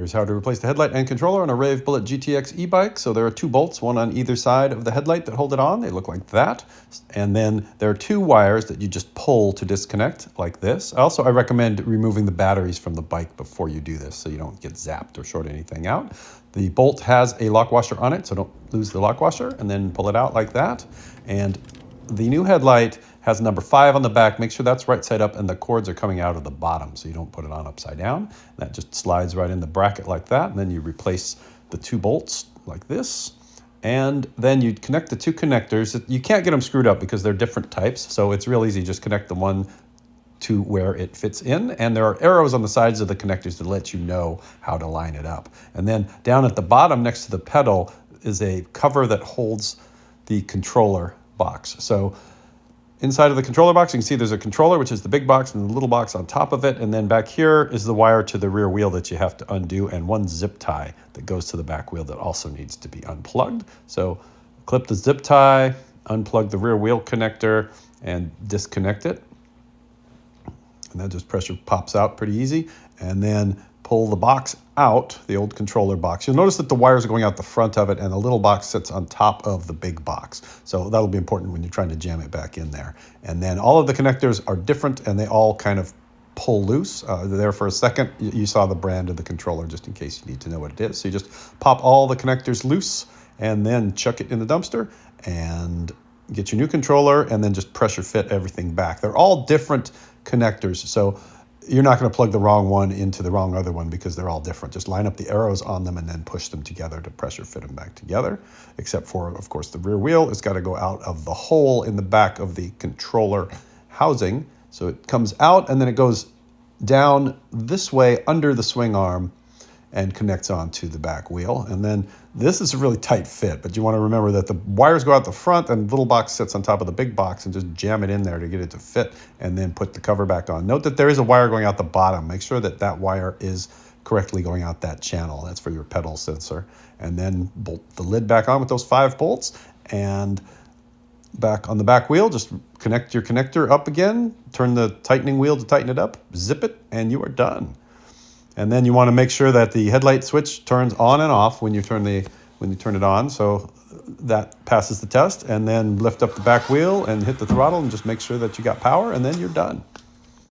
Here's how to replace the headlight and controller on a RAEV Bullet GTX e-bike. So there are two bolts, one on either side of the headlight that hold it on. They look like that. And then there are two wires that you just pull to disconnect like this. Also, I recommend removing the batteries from the bike before you do this so you don't get zapped or short anything out. The bolt has a lock washer on it, so don't lose the lock washer, and then pull it out like that. And the new headlight has number 5 on the back. Make sure that's right side up and the cords are coming out of the bottom so you don't put it on upside down. That just slides right in the bracket like that. And then you replace the two bolts like this. And then you connect the two connectors. You can't get them screwed up because they're different types. So it's real easy. Just connect the one to where it fits in. And there are arrows on the sides of the connectors to let you know how to line it up. And then down at the bottom next to the pedal is a cover that holds the controller box. So inside of the controller box, you can see there's a controller, which is the big box, and the little box on top of it. And then back here is the wire to the rear wheel that you have to undo, and one zip tie that goes to the back wheel that also needs to be unplugged. So clip the zip tie, unplug the rear wheel connector, and disconnect it. And that just pressure pops out pretty easy. And then pull the box out, the old controller box. You'll notice that the wires are going out the front of it and the little box sits on top of the big box. So that'll be important when you're trying to jam it back in there. And then all of the connectors are different and they all kind of pull loose. They're there for a second. You saw the brand of the controller just in case you need to know what it is. So you just pop all the connectors loose and then chuck it in the dumpster and get your new controller and then just pressure fit everything back. They're all different connectors. So you're not going to plug the wrong one into the wrong other one because they're all different. Just line up the arrows on them and then push them together to pressure fit them back together. Except for, of course, the rear wheel. It's got to go out of the hole in the back of the controller housing. So it comes out and then it goes down this way under the swing arm and connects onto the back wheel. And then this is a really tight fit, but you want to remember that the wires go out the front and the little box sits on top of the big box, and just jam it in there to get it to fit and then put the cover back on. Note that there is a wire going out the bottom. Make sure that that wire is correctly going out that channel. That's for your pedal sensor. And then bolt the lid back on with those 5 bolts, and back on the back wheel, just connect your connector up again, turn the tightening wheel to tighten it up, zip it, and you are done. And then you want to make sure that the headlight switch turns on and off when you turn it on. So that passes the test. And then lift up the back wheel and hit the throttle and just make sure that you got power, and then you're done.